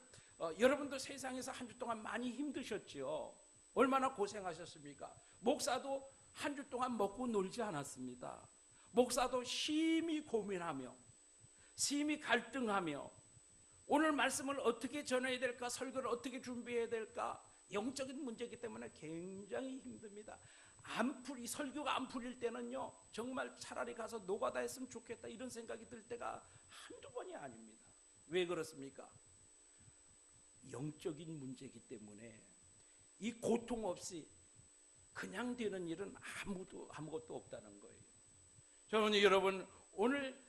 여러분도 세상에서 한 주 동안 많이 힘드셨죠. 얼마나 고생하셨습니까? 목사도 한 주 동안 먹고 놀지 않았습니다. 목사도 심히 고민하며 심히 갈등하며 오늘 말씀을 어떻게 전해야 될까, 설교를 어떻게 준비해야 될까, 영적인 문제이기 때문에 굉장히 힘듭니다. 이 설교가 안 풀릴 때는요 정말 차라리 가서 노가다 했으면 좋겠다 이런 생각이 들 때가 한두 번이 아닙니다. 왜 그렇습니까? 영적인 문제이기 때문에 이 고통 없이 그냥 되는 일은 아무것도 없다는 거예요. 저는 여러분 오늘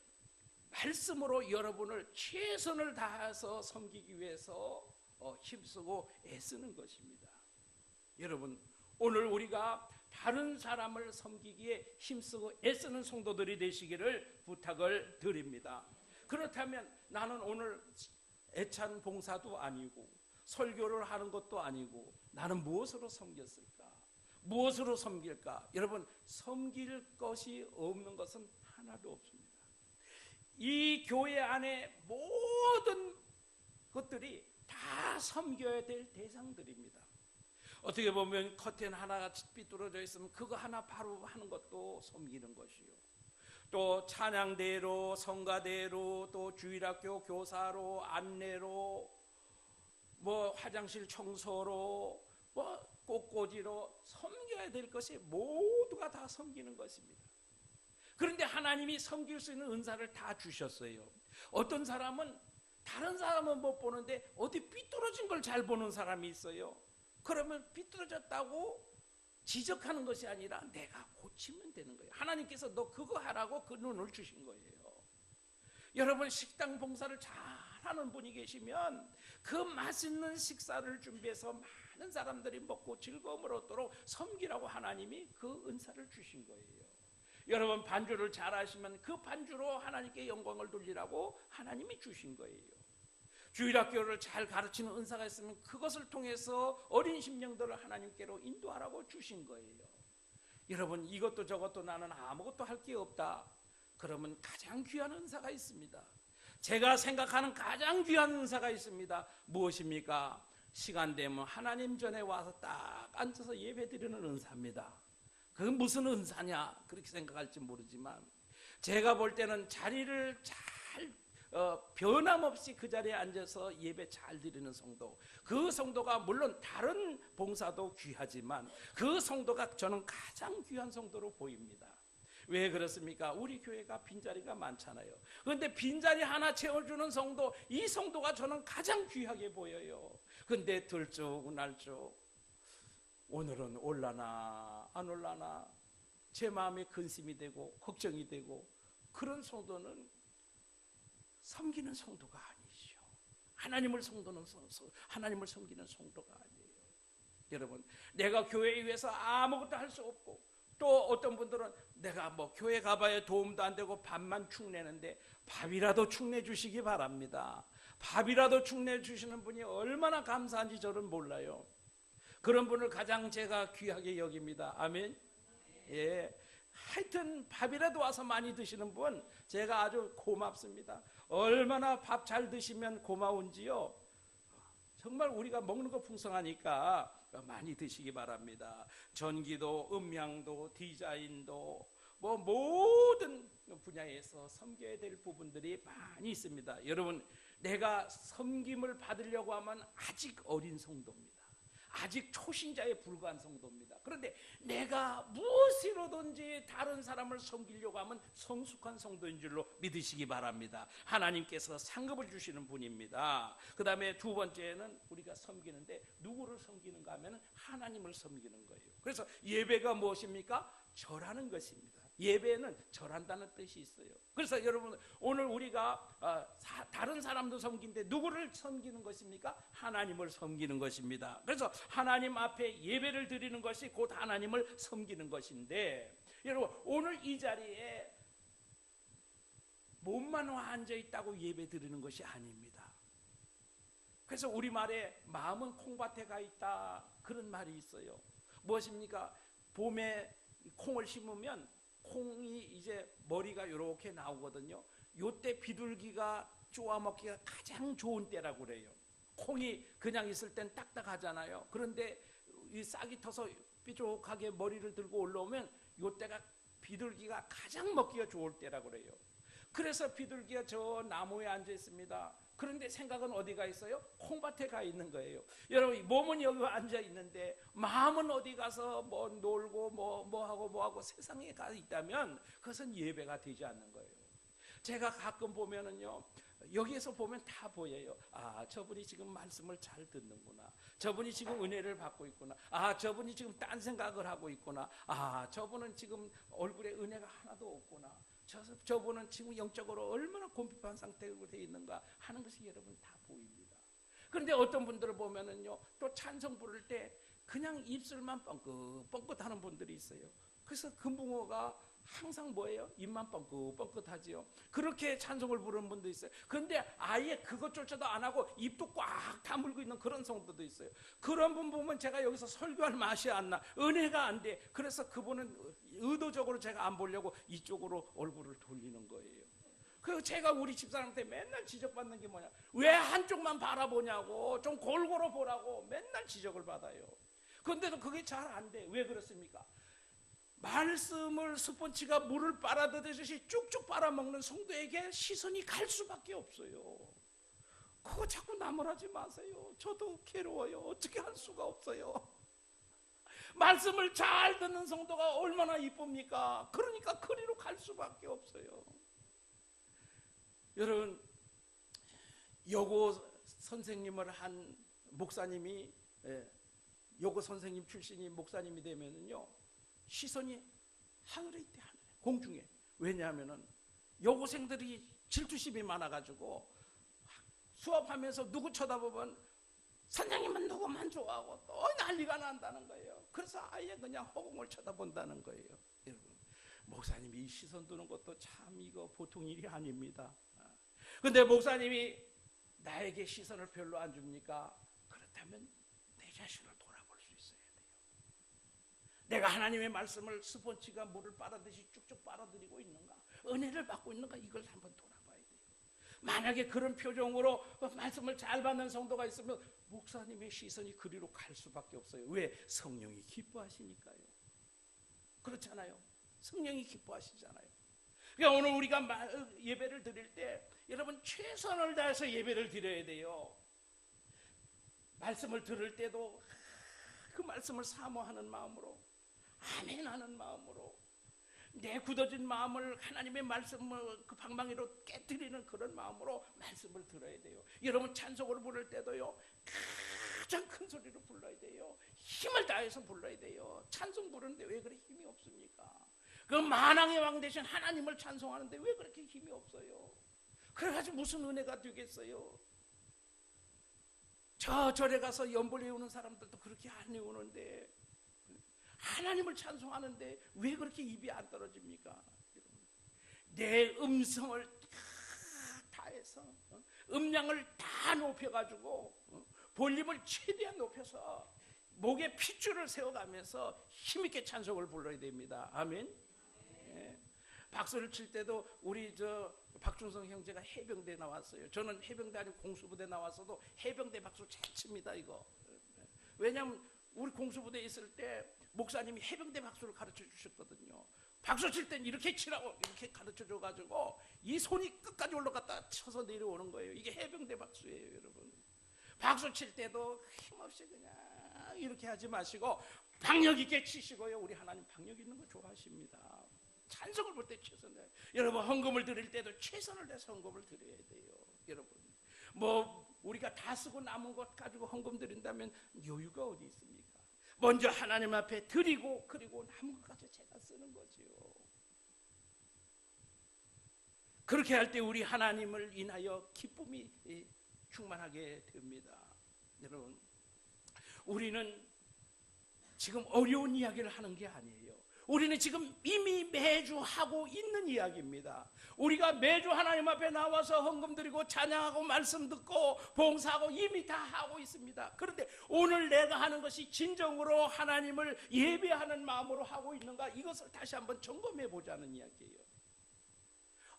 말씀으로 여러분을 최선을 다해서 섬기기 위해서 힘쓰고 애쓰는 것입니다. 여러분 오늘 우리가 다른 사람을 섬기기에 힘쓰고 애쓰는 성도들이 되시기를 부탁을 드립니다. 그렇다면 나는 오늘 애찬 봉사도 아니고 설교를 하는 것도 아니고 나는 무엇으로 섬겼을까? 무엇으로 섬길까? 여러분 섬길 것이 없는 것은 하나도 없습니다. 이 교회 안에 모든 것들이 다 섬겨야 될 대상들입니다. 어떻게 보면 커튼 하나가 삐뚤어져 있으면 그거 하나 바로 하는 것도 섬기는 것이요, 또 찬양대로, 성가대로, 또 주일학교 교사로, 안내로, 뭐 화장실 청소로, 뭐 꽃꽂이로 섬겨야 될 것이 모두가 다 섬기는 것입니다. 그런데 하나님이 섬길 수 있는 은사를 다 주셨어요. 어떤 사람은 다른 사람은 못 보는데 어디 삐뚤어진 걸 잘 보는 사람이 있어요. 그러면 삐뚤어졌다고 지적하는 것이 아니라 내가 고치면 되는 거예요. 하나님께서 너 그거 하라고 그 눈을 주신 거예요. 여러분 식당 봉사를 잘하는 분이 계시면 그 맛있는 식사를 준비해서 많은 사람들이 먹고 즐거움을 얻도록 섬기라고 하나님이 그 은사를 주신 거예요. 여러분 반주를 잘하시면 그 반주로 하나님께 영광을 돌리라고 하나님이 주신 거예요. 주일학교를 잘 가르치는 은사가 있으면 그것을 통해서 어린 심령들을 하나님께로 인도하라고 주신 거예요. 여러분 이것도 저것도 나는 아무것도 할 게 없다 그러면 가장 귀한 은사가 있습니다. 제가 생각하는 가장 귀한 은사가 있습니다. 무엇입니까? 시간 되면 하나님 전에 와서 딱 앉아서 예배 드리는 은사입니다. 그건 무슨 은사냐 그렇게 생각할지 모르지만 제가 볼 때는 자리를 잘 변함없이 그 자리에 앉아서 예배 잘 드리는 성도, 그 성도가 물론 다른 봉사도 귀하지만 그 성도가 저는 가장 귀한 성도로 보입니다. 왜 그렇습니까? 우리 교회가 빈자리가 많잖아요. 그런데 빈자리 하나 채워주는 성도, 이 성도가 저는 가장 귀하게 보여요. 근데 들쭉날쭉 오늘은 올라나 안 올라나 제 마음에 근심이 되고 걱정이 되고, 그런 성도는 섬기는 성도가 아니죠. 하나님을 섬기는 성도가 아니에요. 여러분, 내가 교회에 위해서 아무것도 할 수 없고, 또 어떤 분들은 내가 뭐 교회 가봐야 도움도 안 되고 밥만 축내는데 밥이라도 축내 주시기 바랍니다. 밥이라도 축내 주시는 분이 얼마나 감사한지 저는 몰라요. 그런 분을 가장 제가 귀하게 여깁니다. 아멘. 예. 하여튼 밥이라도 와서 많이 드시는 분 제가 아주 고맙습니다. 얼마나 밥 잘 드시면 고마운지요. 정말 우리가 먹는 거 풍성하니까 많이 드시기 바랍니다. 전기도, 음향도, 디자인도 뭐 모든 분야에서 섬겨야 될 부분들이 많이 있습니다. 여러분, 내가 섬김을 받으려고 하면 아직 어린 성도입니다. 아직 초신자에 불과한 성도입니다. 그런데 내가 무엇으로든지 다른 사람을 섬기려고 하면 성숙한 성도인 줄로 믿으시기 바랍니다. 하나님께서 상급을 주시는 분입니다. 그 다음에 두 번째는 우리가 섬기는데 누구를 섬기는가 하면 하나님을 섬기는 거예요. 그래서 예배가 무엇입니까? 절하는 것입니다. 예배는 절한다는 뜻이 있어요. 그래서 여러분, 오늘 우리가 다른 사람도 섬기는데 누구를 섬기는 것입니까? 하나님을 섬기는 것입니다. 그래서 하나님 앞에 예배를 드리는 것이 곧 하나님을 섬기는 것인데, 여러분, 오늘 이 자리에 몸만 앉아 있다고 예배 드리는 것이 아닙니다. 그래서 우리말에 마음은 콩밭에 가 있다, 그런 말이 있어요. 무엇입니까? 봄에 콩을 심으면 콩이 이제 머리가 이렇게 나오거든요. 요때 비둘기가 쪼아먹기가 가장 좋은 때라고 그래요. 콩이 그냥 있을 땐 딱딱하잖아요. 그런데 이 싹이 터서 삐죽하게 머리를 들고 올라오면 요때가 비둘기가 가장 먹기가 좋을 때라고 그래요. 그래서 비둘기가 저 나무에 앉아 있습니다. 그런데 생각은 어디가 있어요? 콩밭에 가 있는 거예요. 여러분, 몸은 여기 앉아 있는데 마음은 어디 가서 뭐 놀고 뭐 하고 세상에 가 있다면 그것은 예배가 되지 않는 거예요. 제가 가끔 보면은요, 여기에서 보면 다 보여요. 아, 저분이 지금 말씀을 잘 듣는구나. 저분이 지금 은혜를 받고 있구나. 아, 저분이 지금 딴 생각을 하고 있구나. 아, 저분은 지금 얼굴에 은혜가 하나도 없구나. 저분은 지금 영적으로 얼마나 곰핍한 상태로 되어 있는가 하는 것이 여러분 다 보입니다. 그런데 어떤 분들을 보면은요, 또 찬송 부를 때 그냥 입술만 뻥긋 하는 분들이 있어요. 그래서 금붕어가 항상 뭐예요? 입만 뻥긋하지요. 그렇게 찬송을 부르는 분도 있어요. 그런데 아예 그것조차도 안 하고 입도 꽉 다물고 있는 그런 성도도 있어요. 그런 분 보면 제가 여기서 설교할 맛이 안 나. 은혜가 안 돼. 그래서 그분은 의도적으로 제가 안 보려고 이쪽으로 얼굴을 돌리는 거예요. 그 제가 우리 집사람한테 맨날 지적받는 게 뭐냐? 왜 한쪽만 바라보냐고, 좀 골고루 보라고 맨날 지적을 받아요. 그런데도 그게 잘 안 돼. 왜 그렇습니까? 말씀을 스펀지가 물을 빨아들이듯이 쭉쭉 빨아먹는 성도에게 시선이 갈 수밖에 없어요. 그거 자꾸 나무라지 마세요. 저도 괴로워요. 어떻게 할 수가 없어요. 말씀을 잘 듣는 성도가 얼마나 이쁩니까? 그러니까 그리로 갈 수밖에 없어요. 여러분, 여고 선생님을 한 목사님이, 여고 선생님 출신이 목사님이 되면은요, 시선이 하늘에 있대, 하늘에, 공중에. 왜냐하면은 여고생들이 질투심이 많아가지고 수업하면서 누구 쳐다보면 선생님은 누구만 좋아하고 또 난리가 난다는 거예요. 그래서 아예 그냥 허공을 쳐다본다는 거예요. 여러분, 목사님이 이 시선 두는 것도 참 이거 보통 일이 아닙니다. 근데 목사님이 나에게 시선을 별로 안 줍니까? 그렇다면 내 자신을 돌아볼 수 있어야 돼요. 내가 하나님의 말씀을 스펀지가 물을 빨아듯이 쭉쭉 빨아들이고 있는가? 은혜를 받고 있는가? 이걸 한번 돌아봐야 돼요. 만약에 그런 표정으로 말씀을 잘 받는 성도가 있으면 목사님의 시선이 그리로 갈 수밖에 없어요. 왜? 성령이 기뻐하시니까요. 그렇잖아요. 성령이 기뻐하시잖아요. 그러니까 오늘 우리가 예배를 드릴 때 여러분 최선을 다해서 예배를 드려야 돼요. 말씀을 들을 때도 그 말씀을 사모하는 마음으로, 아멘하는 마음으로, 내 굳어진 마음을 하나님의 말씀을 그 방망이로 깨뜨리는 그런 마음으로 말씀을 들어야 돼요. 여러분 찬송을 부를 때도요, 가장 큰 소리로 불러야 돼요. 힘을 다해서 불러야 돼요. 찬송 부르는데 왜 그렇게 힘이 없습니까? 그 만왕의 왕 되신 하나님을 찬송하는데 왜 그렇게 힘이 없어요? 그래가지고 무슨 은혜가 되겠어요? 절에 가서 연불 외우는 사람들도 그렇게 안 외우는데, 하나님을 찬송하는데 왜 그렇게 입이 안 떨어집니까? 내 음성을 다해서 음량을 다 높여가지고 볼륨을 최대한 높여서 목에 핏줄을 세워가면서 힘있게 찬송을 불러야 됩니다. 아멘. 예. 박수를 칠 때도 우리 박준성 형제가 해병대 나왔어요. 저는 해병대 아니고 공수부대 나왔어도 해병대 박수 잘 칩니다. 이거. 왜냐하면 우리 공수부대에 있을 때 목사님이 해병대 박수를 가르쳐 주셨거든요. 박수 칠 땐 이렇게 치라고 이렇게 가르쳐 줘가지고 이 손이 끝까지 올라갔다 쳐서 내려오는 거예요. 이게 해병대 박수예요, 여러분. 박수 칠 때도 힘없이 그냥 이렇게 하지 마시고 박력 있게 치시고요. 우리 하나님 박력 있는 거 좋아하십니다. 찬송을 볼 때 최선을 다해요. 여러분 헌금을 드릴 때도 최선을 다해서 헌금을 드려야 돼요. 여러분 우리가 다 쓰고 남은 것 가지고 헌금 드린다면 여유가 어디 있습니까? 먼저 하나님 앞에 드리고 그리고 남은 것 가지고 제가 쓰는 거지요. 그렇게 할 때 우리 하나님을 인하여 기쁨이 충만하게 됩니다. 여러분 우리는 지금 어려운 이야기를 하는 게 아니에요. 우리는 지금 이미 매주 하고 있는 이야기입니다. 우리가 매주 하나님 앞에 나와서 헌금 드리고 찬양하고 말씀 듣고 봉사하고 이미 다 하고 있습니다. 그런데 오늘 내가 하는 것이 진정으로 하나님을 예배하는 마음으로 하고 있는가, 이것을 다시 한번 점검해 보자는 이야기예요.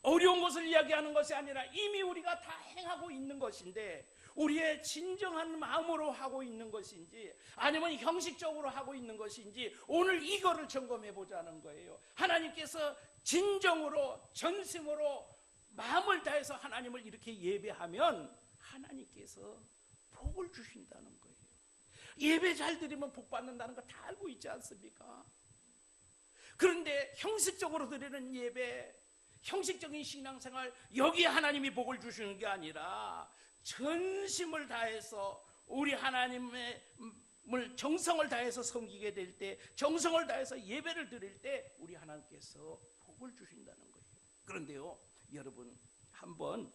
어려운 것을 이야기하는 것이 아니라 이미 우리가 다 행하고 있는 것인데 우리의 진정한 마음으로 하고 있는 것인지 아니면 형식적으로 하고 있는 것인지 오늘 이거를 점검해 보자는 거예요. 하나님께서 진정으로 전심으로 마음을 다해서 하나님을 이렇게 예배하면 하나님께서 복을 주신다는 거예요. 예배 잘 드리면 복 받는다는 거 다 알고 있지 않습니까? 그런데 형식적으로 드리는 예배, 형식적인 신앙생활, 여기에 하나님이 복을 주시는 게 아니라 전심을 다해서 우리 하나님을 정성을 다해서 섬기게 될 때, 정성을 다해서 예배를 드릴 때 우리 하나님께서 복을 주신다는 거예요. 그런데요 여러분 한번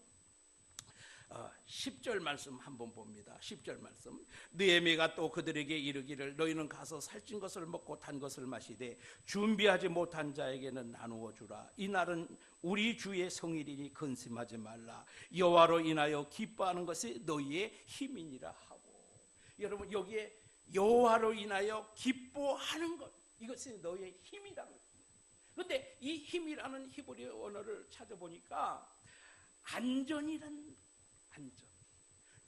10절 말씀 한번 봅니다. 10절 말씀. 느헤미야가 또 그들에게 이르기를 너희는 가서 살찐 것을 먹고 단 것을 마시되 준비하지 못한 자에게는 나누어 주라. 이날은 우리 주의 성일이니 근심하지 말라. 여호와로 인하여 기뻐하는 것이 너희의 힘이니라 하고. 여러분 여기에 여호와로 인하여 기뻐하는 것, 이것이 너희의 힘이라고. 그런데 이 힘이라는 히브리 언어를 찾아보니까 안전이란, 안전,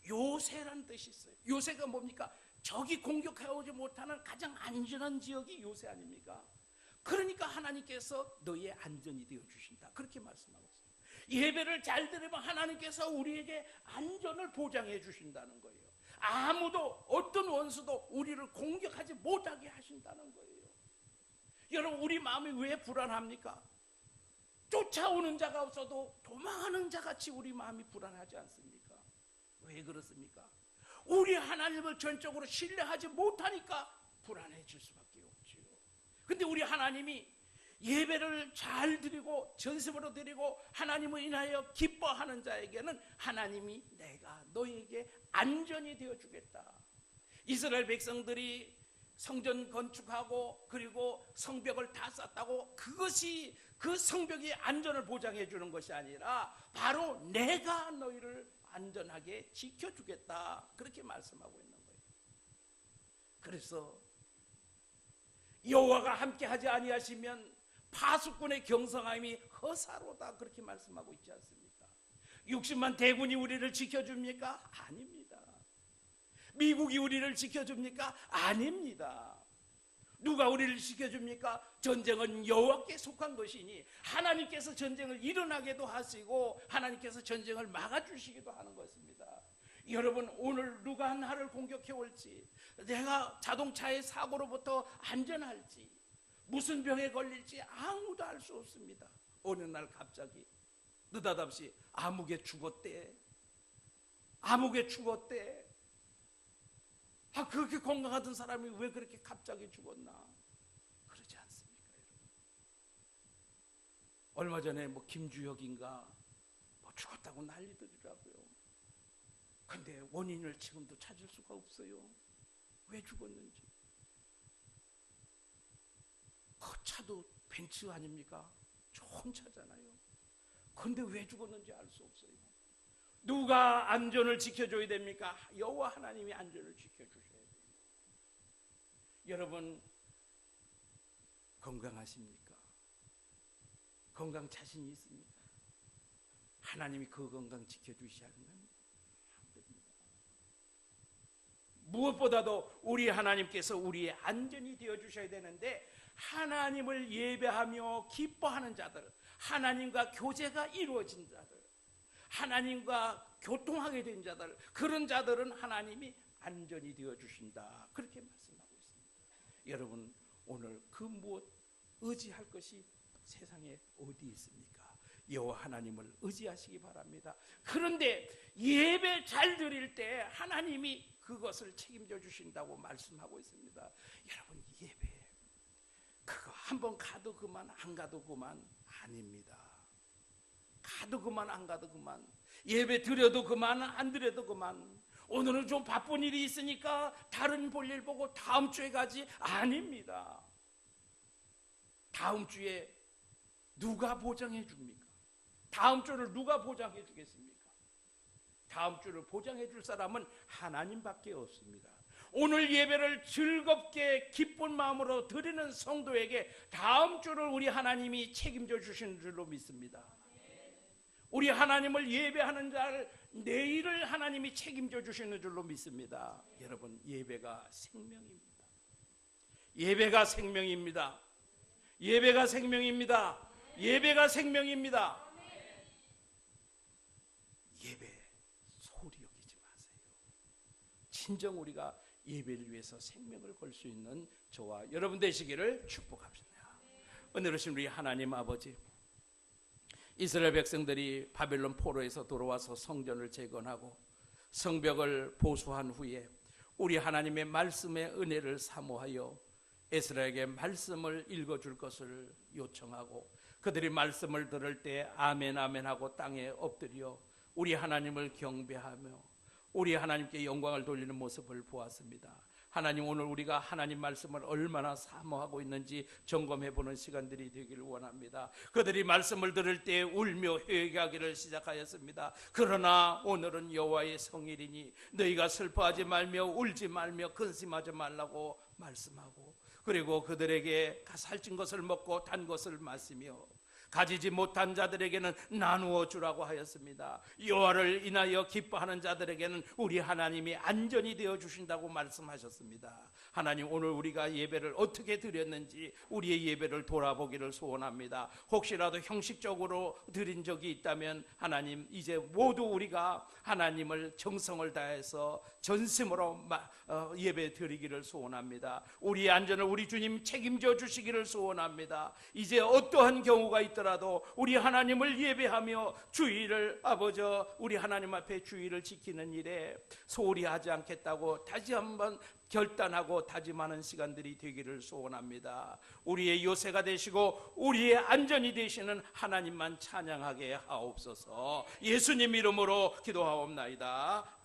요새란 뜻이 있어요. 요새가 뭡니까? 적이 공격해오지 못하는 가장 안전한 지역이 요새 아닙니까? 그러니까 하나님께서 너희의 안전이 되어 주신다, 그렇게 말씀하고 있어요. 예배를 잘 드리면 하나님께서 우리에게 안전을 보장해 주신다는 거예요. 아무도, 어떤 원수도 우리를 공격하지 못하게 하신다는 거예요. 여러분 우리 마음이 왜 불안합니까? 쫓아오는 자가 없어도 도망하는 자같이 우리 마음이 불안하지 않습니까? 왜 그렇습니까? 우리 하나님을 전적으로 신뢰하지 못하니까 불안해질 수밖에 없지요. 근데 우리 하나님이 예배를 잘 드리고 전심으로 드리고 하나님을 인하여 기뻐하는 자에게는 하나님이 내가 너에게 안전이 되어 주겠다. 이스라엘 백성들이 성전 건축하고 그리고 성벽을 다 쌓았다고 그것이, 그 성벽이 안전을 보장해 주는 것이 아니라 바로 내가 너희를 안전하게 지켜주겠다, 그렇게 말씀하고 있는 거예요. 그래서 여호와가 함께하지 아니하시면 파수꾼의 경성함이 허사로다, 그렇게 말씀하고 있지 않습니까? 60만 대군이 우리를 지켜줍니까? 아닙니다. 미국이 우리를 지켜줍니까? 아닙니다. 누가 우리를 지켜줍니까? 전쟁은 여호와께 속한 것이니 하나님께서 전쟁을 일어나게도 하시고 하나님께서 전쟁을 막아주시기도 하는 것입니다. 여러분, 오늘 누가 나를 공격해 올지, 내가 자동차의 사고로부터 안전할지, 무슨 병에 걸릴지 아무도 알 수 없습니다. 어느 날 갑자기 느닷없이 아무개 죽었대. 그렇게 건강하던 사람이 왜 그렇게 갑자기 죽었나? 그러지 않습니까, 여러분? 얼마 전에 김주혁인가 죽었다고 난리더라고요. 근데 원인을 지금도 찾을 수가 없어요. 왜 죽었는지. 그 차도 벤츠 아닙니까? 좋은 차잖아요. 근데 왜 죽었는지 알 수 없어요. 누가 안전을 지켜줘야 됩니까? 여호와 하나님이 안전을 지켜주셔야 됩니다. 여러분, 건강하십니까? 건강 자신이 있습니까? 하나님이 그 건강 지켜주시지 않으면 안 됩니다. 무엇보다도 우리 하나님께서 우리의 안전이 되어주셔야 되는데, 하나님을 예배하며 기뻐하는 자들, 하나님과 교제가 이루어진 자들, 하나님과 교통하게 된 자들, 그런 자들은 하나님이 안전이 되어주신다, 그렇게 말씀하고 있습니다. 여러분, 오늘 그 무엇 의지할 것이 세상에 어디 있습니까? 여호와 하나님을 의지하시기 바랍니다. 그런데 예배 잘 드릴 때 하나님이 그것을 책임져 주신다고 말씀하고 있습니다. 여러분, 예배 그거 한번 가도 그만, 안 가도 그만 아닙니다. 가도 그만, 안 가도 그만. 예배 드려도 그만, 안 드려도 그만. 오늘은 좀 바쁜 일이 있으니까 다른 볼일 보고 다음 주에 가지 아닙니다. 다음 주에 누가 보장해 줍니까? 다음 주를 누가 보장해 주겠습니까? 다음 주를 보장해 줄 사람은 하나님밖에 없습니다. 오늘 예배를 즐겁게 기쁜 마음으로 드리는 성도에게 다음 주를 우리 하나님이 책임져 주시는 줄로 믿습니다. 우리 하나님을 예배하는 자를 내일을 하나님이 책임져 주시는 줄로 믿습니다. 여러분, 예배가 생명입니다. 예배가 생명입니다. 예배가 생명입니다. 예배가 생명입니다. 예배 소홀히 여기지 마세요. 진정 우리가 예배를 위해서 생명을 걸 수 있는 저와 여러분 되시기를 축복합니다. 은혜로우신 우리 하나님 아버지, 이스라엘 백성들이 바벨론 포로에서 돌아와서 성전을 재건하고 성벽을 보수한 후에 우리 하나님의 말씀의 은혜를 사모하여 에스라에게 말씀을 읽어줄 것을 요청하고, 그들이 말씀을 들을 때 아멘 아멘 하고 땅에 엎드려 우리 하나님을 경배하며 우리 하나님께 영광을 돌리는 모습을 보았습니다. 하나님, 오늘 우리가 하나님 말씀을 얼마나 사모하고 있는지 점검해보는 시간들이 되기를 원합니다. 그들이 말씀을 들을 때 울며 회개하기를 시작하였습니다. 그러나 오늘은 여호와의 성일이니 너희가 슬퍼하지 말며 울지 말며 근심하지 말라고 말씀하고, 그리고 그들에게 살찐 것을 먹고 단 것을 마시며 가지지 못한 자들에게는 나누어 주라고 하였습니다. 여호와를 인하여 기뻐하는 자들에게는 우리 하나님이 안전이 되어 주신다고 말씀하셨습니다. 하나님, 오늘 우리가 예배를 어떻게 드렸는지 우리의 예배를 돌아보기를 소원합니다. 혹시라도 형식적으로 드린 적이 있다면 하나님, 이제 모두 우리가 하나님을 정성을 다해서 전심으로 예배 드리기를 소원합니다. 우리의 안전을 우리 주님 책임져 주시기를 소원합니다. 이제 어떠한 경우가 있더라도 우리 하나님을 예배하며 주의를 우리 하나님 앞에 주의를 지키는 일에 소홀히 하지 않겠다고 다시 한번 결단하고 다짐하는 시간들이 되기를 소원합니다. 우리의 요새가 되시고 우리의 안전이 되시는 하나님만 찬양하게 하옵소서. 예수님 이름으로 기도하옵나이다.